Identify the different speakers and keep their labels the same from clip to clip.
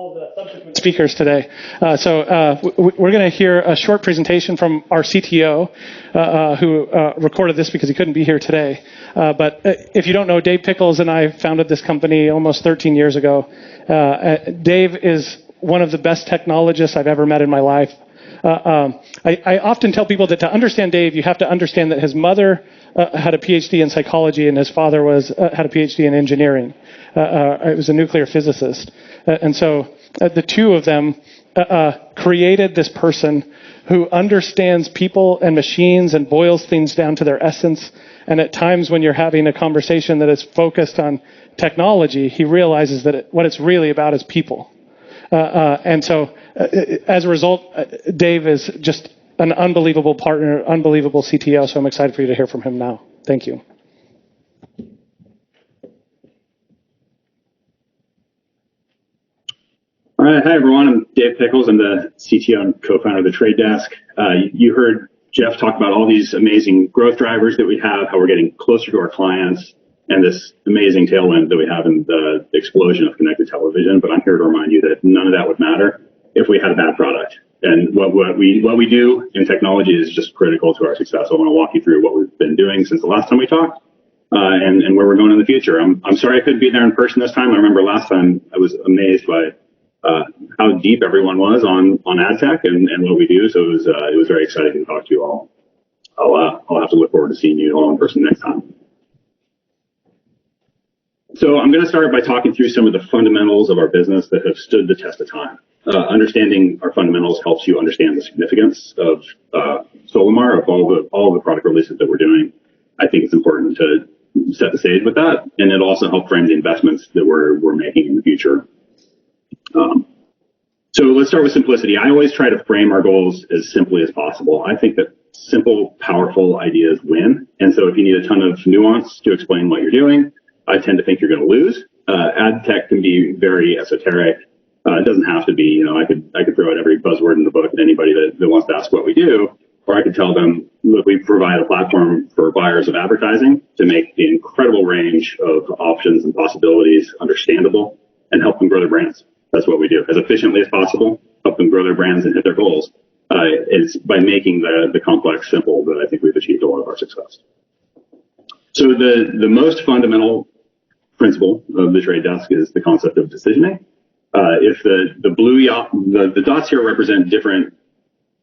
Speaker 1: all the subsequent speakers today. We're going to hear a short presentation from our CTO, who recorded this because he couldn't be here today. But if you don't know, Dave Pickles and I founded this company almost 13 years ago. Dave is one of the best technologists I've ever met in my life. I often tell people that to understand Dave, you have to understand that his mother had a PhD in psychology and his father had a PhD in engineering. He was a nuclear physicist. And so the two of them created this person who understands people and machines and boils things down to their essence. And at times when you're having a conversation that is focused on technology, he realizes that what it's really about is people. As a result, Dave is just an unbelievable partner, unbelievable CTO, so I'm excited for you to hear from him now. Thank you.
Speaker 2: All right, hi everyone, I'm Dave Pickles. I'm the CTO and co-founder of the Trade Desk. You heard Jeff talk about all these amazing growth drivers that we have, how we're getting closer to our clients, and this amazing tailwind that we have in the explosion of connected television. But I'm here to remind you that none of that would matter if we had a bad product. And what we do in technology is just critical to our success. I want to walk you through what we've been doing since the last time we talked, and where we're going in the future. I'm sorry I couldn't be there in person this time. I remember last time I was amazed by how deep everyone was on ad tech and what we do. So it was very exciting to talk to you all. I'll have to look forward to seeing you all in person next time. So I'm going to start by talking through some of the fundamentals of our business that have stood the test of time. Understanding our fundamentals helps you understand the significance of Solimar, of all the product releases that we're doing. I think it's important to set the stage with that, and it'll also help frame the investments that we're making in the future. So let's start with simplicity. I always try to frame our goals as simply as possible. I think that simple, powerful ideas win. And so if you need a ton of nuance to explain what you're doing, I tend to think you're going to lose. Ad tech can be very esoteric. It doesn't have to be. I could throw out every buzzword in the book to anybody that wants to ask what we do, or I could tell them, look, we provide a platform for buyers of advertising to make the incredible range of options and possibilities understandable and help them grow their brands. That's what we do as efficiently as possible, help them grow their brands and hit their goals. It's by making the complex simple that I think we've achieved a lot of our success. So the most fundamental principle of the Trade Desk is the concept of decisioning. If the dots here represent different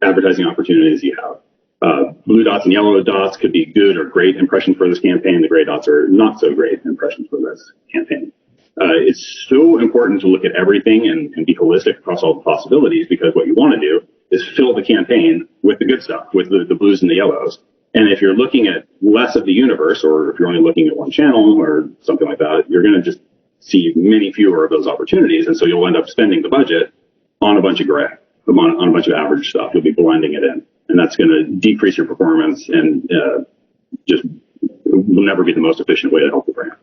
Speaker 2: advertising opportunities you have. Blue dots and yellow dots could be good or great impressions for this campaign. The gray dots are not so great impressions for this campaign. It's so important to look at everything and be holistic across all the possibilities, because what you want to do is fill the campaign with the good stuff, with the blues and the yellows. And if you're looking at less of the universe, or if you're only looking at one channel or something like that, you're going to just see many fewer of those opportunities. And so you'll end up spending the budget on a bunch of gray, on a bunch of average stuff. You'll be blending it in. And that's going to decrease your performance and just will never be the most efficient way to help the brand.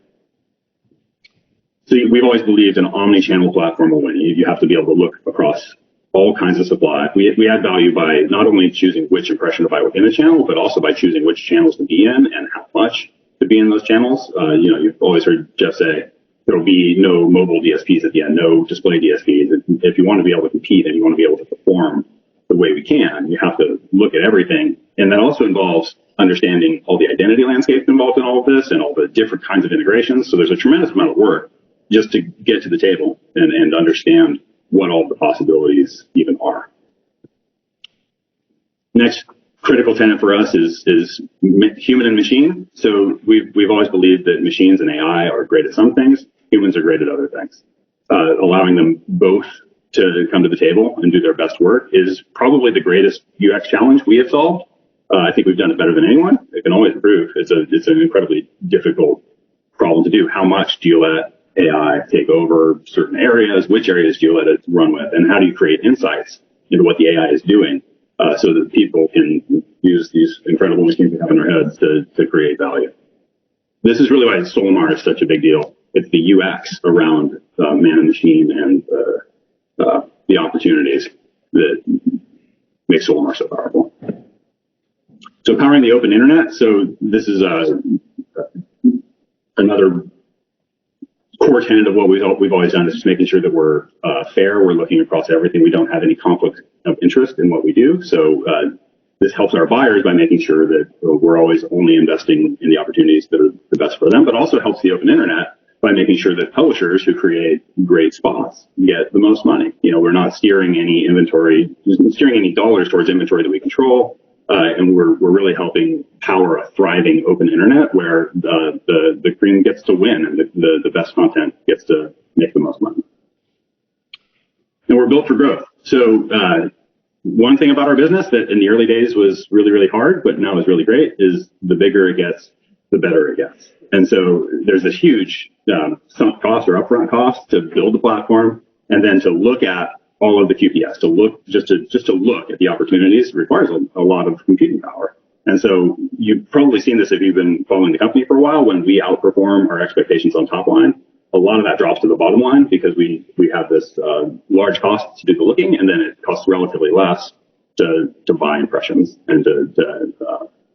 Speaker 2: So we've always believed an omni-channel platform will win. You have to be able to look across all kinds of supply. We add value by not only choosing which impression to buy within a channel, but also by choosing which channels to be in and how much to be in those channels. You've always heard Jeff say there will be no mobile DSPs at the end, no display DSPs. If you want to be able to compete and you want to be able to perform the way we can, you have to look at everything. And that also involves understanding all the identity landscape involved in all of this and all the different kinds of integrations. So there's a tremendous amount of work just to get to the table and understand what all the possibilities even are. Next critical tenet for us is human and machine. So we've always believed that machines and AI are great at some things, humans are great at other things. Allowing them both to come to the table and do their best work is probably the greatest UX challenge we have solved. I think we've done it better than anyone. It can always improve. It's an incredibly difficult problem to do. How much do you let AI take over certain areas? Which areas do you let it run with? And how do you create insights into what the AI is doing so that people can use these incredible machines we have in their heads to create value? This is really why Solimar is such a big deal. It's the UX around man and machine and the opportunities that make Solimar so powerful. So powering the open internet. So this is another core tenet of what we've always done is just making sure that we're fair. We're looking across everything. We don't have any conflict of interest in what we do. So this helps our buyers by making sure that we're always only investing in the opportunities that are the best for them, but also helps the open internet by making sure that publishers who create great spots get the most money. We're not steering any dollars towards inventory that we control. And we're really helping power a thriving open internet where the cream gets to win and the best content gets to make the most money. And we're built for growth. So one thing about our business that in the early days was really, really hard, but now is really great, is the bigger it gets, the better it gets. And so there's this huge sunk cost or upfront cost to build the platform, and then to look at all of the QPS, to look at the opportunities requires a lot of computing power. And so you've probably seen this if you've been following the company for a while. When we outperform our expectations on top line, a lot of that drops to the bottom line because we have this large cost to do the looking, and then it costs relatively less to buy impressions and to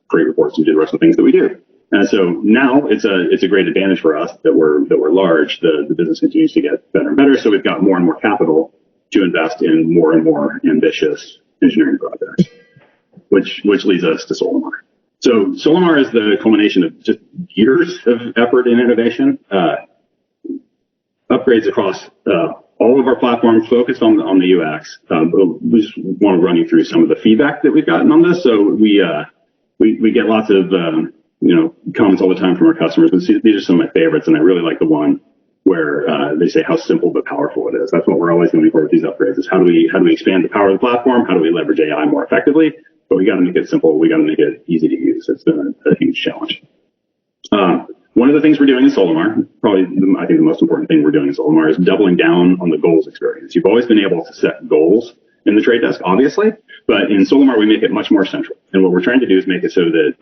Speaker 2: create reports and do the rest of the things that we do. And so now it's a great advantage for us that we're large. The business continues to get better and better, so we've got more and more capital to invest in more and more ambitious engineering projects, which leads us to Solimar. So Solimar is the culmination of just years of effort and innovation, upgrades across all of our platforms focused on the UX. We just want to run you through some of the feedback that we've gotten on this. So we get lots of comments all the time from our customers. These are some of my favorites, and I really like the one where they say how simple but powerful it is. That's what we're always going for with these upgrades, is how do we expand the power of the platform? How do we leverage AI more effectively? But we got to make it simple. We got to make it easy to use. It's been a huge challenge. One of the things we're doing in Solimar, probably I think the most important thing we're doing in Solimar, is doubling down on the goals experience. You've always been able to set goals in the trade desk, obviously, but in Solimar we make it much more central. And what we're trying to do is make it so that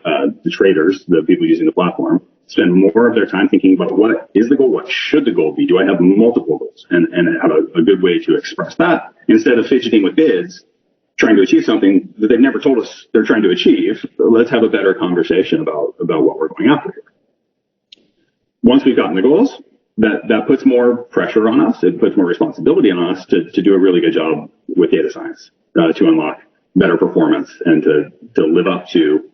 Speaker 2: the traders, the people using the platform, spend more of their time thinking about what is the goal, what should the goal be, do I have multiple goals, and have a good way to express that, instead of fidgeting with bids, trying to achieve something that they've never told us they're trying to achieve. Let's have a better conversation about what we're going after here. Once we've gotten the goals, that puts more pressure on us. It puts more responsibility on us to do a really good job with data science, to unlock better performance and to live up to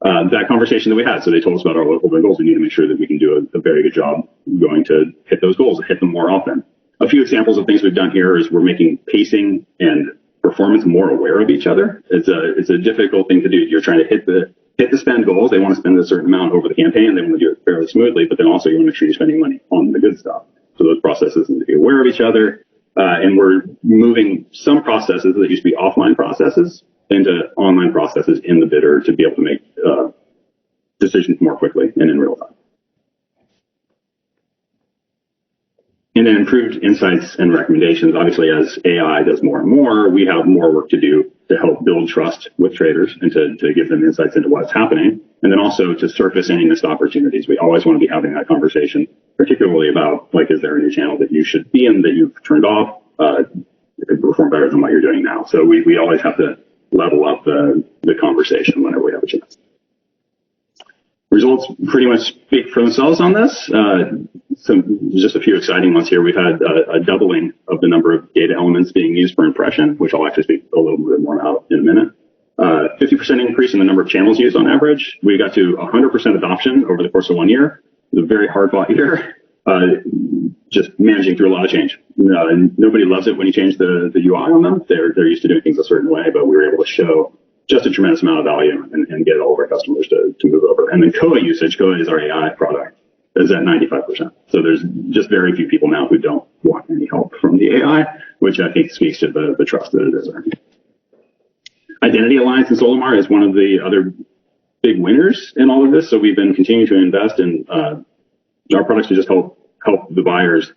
Speaker 2: that conversation that we had. So they told us about our open goals. We need to make sure that we can do a very good job going to hit those goals, hit them more often. A few examples of things we've done here is we're making pacing and performance more aware of each other. It's a difficult thing to do. You're trying to hit the spend goals. They want to spend a certain amount over the campaign. They want to do it fairly smoothly, but then also you want to make sure you're spending money on the good stuff. So those processes need to be aware of each other. And we're moving some processes that used to be offline processes into online processes in the bidder to be able to make decisions more quickly and in real time. And then improved insights and recommendations. Obviously, as AI does more and more, we have more work to do to help build trust with traders and to give them insights into what's happening. And then also to surface any missed opportunities. We always want to be having that conversation, particularly about, like, is there a new channel that you should be in that you've turned off? It could perform better than what you're doing now. So we always have to level up the conversation whenever we have a chance. Results pretty much speak for themselves on this. Just a few exciting ones here. We've had a doubling of the number of data elements being used per impression, which I'll actually speak a little bit more about in a minute. 50% increase in the number of channels used on average. We got to 100% adoption over the course of 1 year. It was a very hard-fought year. Just managing through a lot of change. Nobody loves it when you change the UI on them. They're used to doing things a certain way, but we were able to show just a tremendous amount of value and get all of our customers to move over. And then Koa usage, Koa is our AI product, is at 95%. So there's just very few people now who don't want any help from the AI, which I think speaks to the trust that it is earning. Identity Alliance in Solimar is one of the other big winners in all of this. So we've been continuing to invest in our products to just help the buyers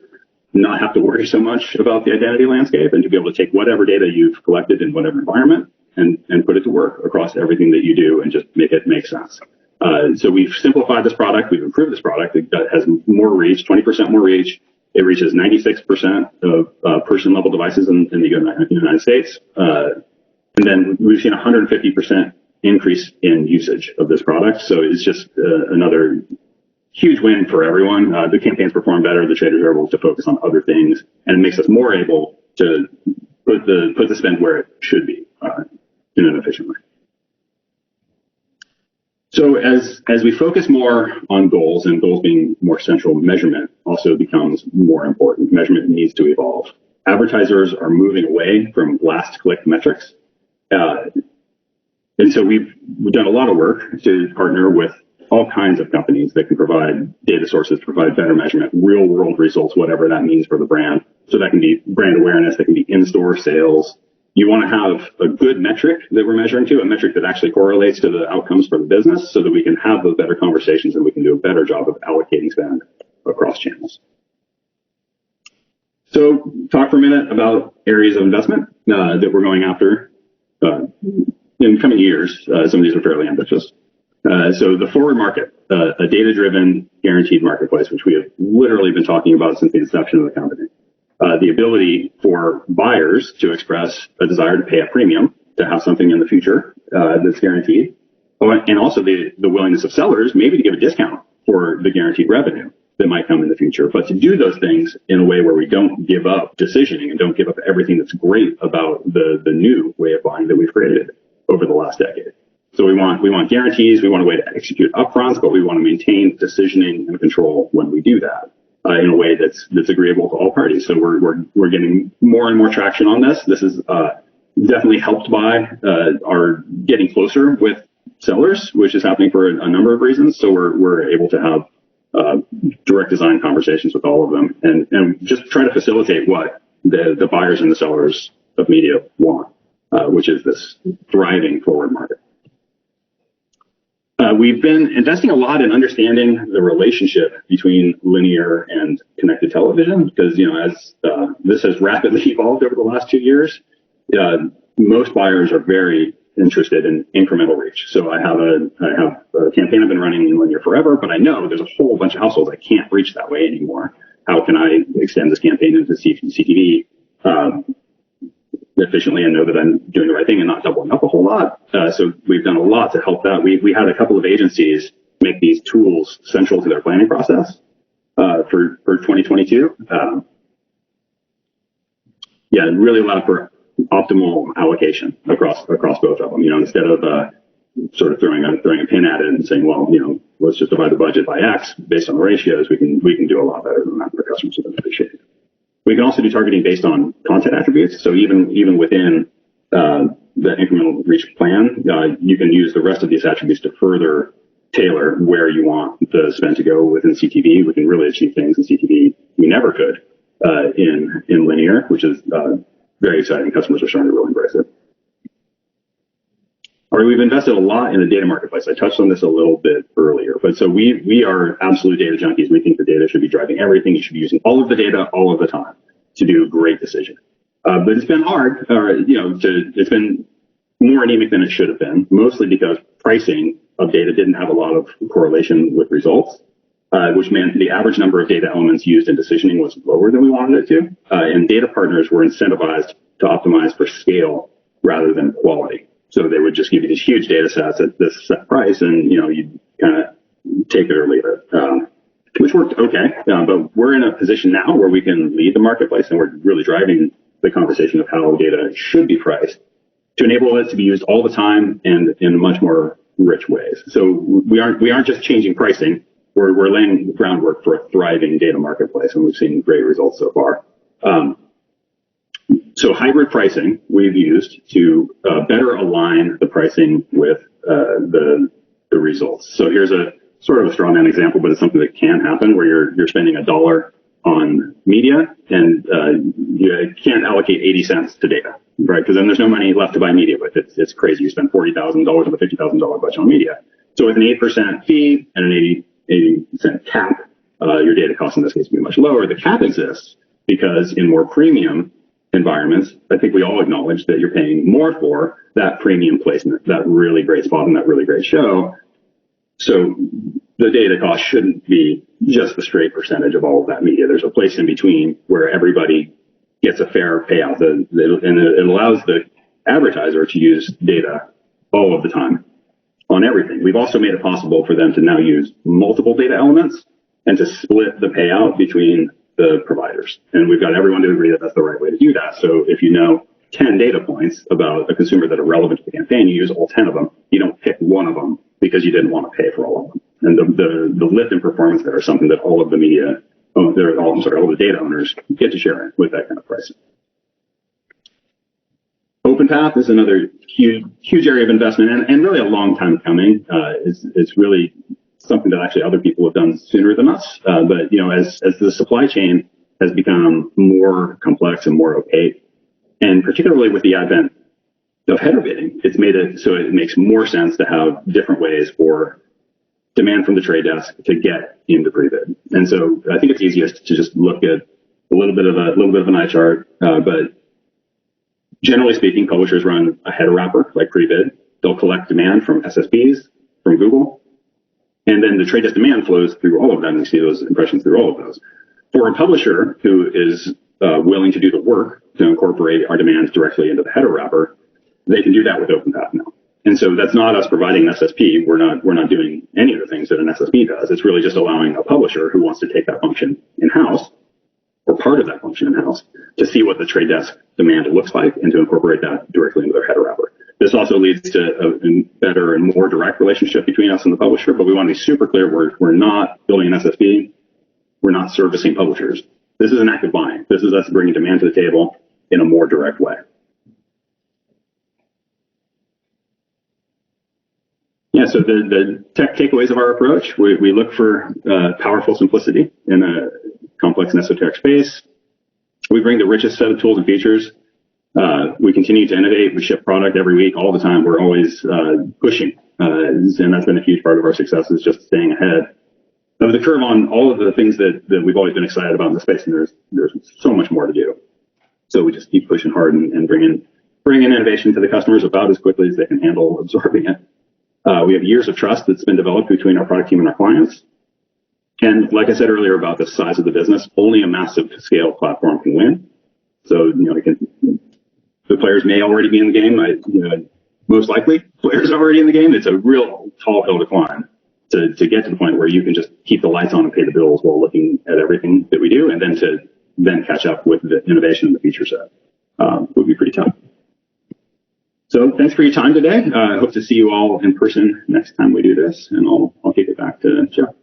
Speaker 2: not have to worry so much about the identity landscape and to be able to take whatever data you've collected in whatever environment and put it to work across everything that you do and just make it make sense. So we've simplified this product. We've improved this product. It has more reach, 20% more reach. It reaches 96% of person-level devices in the United States. And then we've seen 150% increase in usage of this product. So it's just another huge win for everyone. The campaigns perform better. The traders are able to focus on other things, and it makes us more able to put the spend where it should be in an efficient way. So as we focus more on goals, and goals being more central, measurement also becomes more important. Measurement needs to evolve. Advertisers are moving away from last click metrics. And so we've done a lot of work to partner with all kinds of companies that can provide data sources, provide better measurement, real world results, whatever that means for the brand. So that can be brand awareness, that can be in-store sales. You want to have a good metric that we're measuring to, a metric that actually correlates to the outcomes for the business so that we can have those better conversations and we can do a better job of allocating spend across channels. So talk for a minute about areas of investment that we're going after in coming years. Some of these are fairly ambitious. So the forward market, a data-driven guaranteed marketplace, which we have literally been talking about since the inception of the company. The ability for buyers to express a desire to pay a premium to have something in the future that's guaranteed. And also the willingness of sellers maybe to give a discount for the guaranteed revenue that might come in the future. But to do those things in a way where we don't give up decisioning and don't give up everything that's great about the new way of buying that we've created over the last decade. So we want guarantees, we want a way to execute upfronts, but we want to maintain decisioning and control when we do that in a way that's agreeable to all parties. So we're getting more and more traction on this. This is definitely helped by our getting closer with sellers, which is happening for a number of reasons. So we're able to have direct design conversations with all of them and just try to facilitate what the buyers and the sellers of media want, which is this thriving forward market. We've been investing a lot in understanding the relationship between linear and connected television because, as this has rapidly evolved over the last 2 years, most buyers are very interested in incremental reach. So I have a campaign I've been running in linear forever, but I know there's a whole bunch of households I can't reach that way anymore. How can I extend this campaign into CTV efficiently and know that I'm doing the right thing and not doubling up a whole lot? So we've done a lot to help that. We had a couple of agencies make these tools central to their planning process for 2022. Really allowed for optimal allocation across both of them. Instead of sort of throwing a pin at it and saying, well, let's just divide the budget by X based on the ratios, we can do a lot better than that for customers who don't appreciate it. We can also do targeting based on content attributes. So even within the incremental reach plan, you can use the rest of these attributes to further tailor where you want the spend to go within CTV. We can really achieve things in CTV we never could in linear, which is very exciting. Customers are starting to really embrace it. All right, we've invested a lot in the data marketplace. I touched on this a little bit earlier, but so we are absolute data junkies. We think the data should be driving everything. You should be using all of the data all of the time to do a great decision. But it's been hard, it's been more anemic than it should have been, mostly because pricing of data didn't have a lot of correlation with results, which meant the average number of data elements used in decisioning was lower than we wanted it to. And data partners were incentivized to optimize for scale rather than quality. So they would just give you these huge data sets at this set price and, you'd kind of take it or leave it, which worked okay. But we're in a position now where we can lead the marketplace and we're really driving the conversation of how data should be priced to enable it to be used all the time and in much more rich ways. So we aren't just changing pricing. We're laying groundwork for a thriving data marketplace, and we've seen great results so far. So hybrid pricing we've used to better align the pricing with the results. So here's a sort of a straw man example, but it's something that can happen where you're spending $1 on media and you can't allocate 80 cents to data, right? Because then there's no money left to buy media with. It's crazy. You spend $40,000 with a $50,000 budget on media. So with an 8% fee and an 80-cent cap, your data cost in this case will be much lower. The cap exists because in more premium environments, I think we all acknowledge that you're paying more for that premium placement, that really great spot and that really great show. So the data cost shouldn't be just the straight percentage of all of that media. There's a place in between where everybody gets a fair payout, and it allows the advertiser to use data all of the time on everything. We've also made it possible for them to now use multiple data elements and to split the payout between the providers. And we've got everyone to agree that that's the right way to do that. So if you know 10 data points about a consumer that are relevant to the campaign, you use all 10 of them. You don't pick one of them because you didn't want to pay for all of them. And the lift in performance there is something that all of the media, all the data owners get to share in with that kind of pricing. OpenPath is another huge area of investment and really a long time coming. It's really something that actually other people have done sooner than us. But as the supply chain has become more complex and more opaque, and particularly with the advent of header bidding, it's made it so it makes more sense to have different ways for demand from the trade desk to get into pre-bid. And so I think it's easiest to just look at a little bit of an eye chart, but generally speaking, publishers run a header wrapper like pre-bid. They'll collect demand from SSPs, from Google, and then the trade desk demand flows through all of them. You see those impressions through all of those. For a publisher who is willing to do the work to incorporate our demand directly into the header wrapper, they can do that with OpenPath now. And so that's not us providing an SSP. We're not doing any of the things that an SSP does. It's really just allowing a publisher who wants to take that function in-house or part of that function in-house to see what the trade desk demand looks like and to incorporate that directly into their header wrapper. This also leads to a better and more direct relationship between us and the publisher, but we want to be super clear. We're not building an SSP. We're not servicing publishers. This is an active buying. This is us bringing demand to the table in a more direct way. Yeah, so the tech takeaways of our approach, we look for powerful simplicity in a complex and esoteric space. We bring the richest set of tools and features. We continue to innovate. We ship product every week, all the time. We're always pushing, and that's been a huge part of our success, is just staying ahead of the curve on all of the things that we've always been excited about in the space, and there's so much more to do. So we just keep pushing hard and bringing innovation to the customers about as quickly as they can handle absorbing it. We have years of trust that's been developed between our product team and our clients. And like I said earlier about the size of the business, only a massive scale platform can win. So, the players may already be in the game. Most likely, players are already in the game. It's a real tall hill to climb to get to the point where you can just keep the lights on and pay the bills while looking at everything that we do, and then catch up with the innovation and the feature set would be pretty tough. So thanks for your time today. I hope to see you all in person next time we do this, and I'll kick it back to Jeff.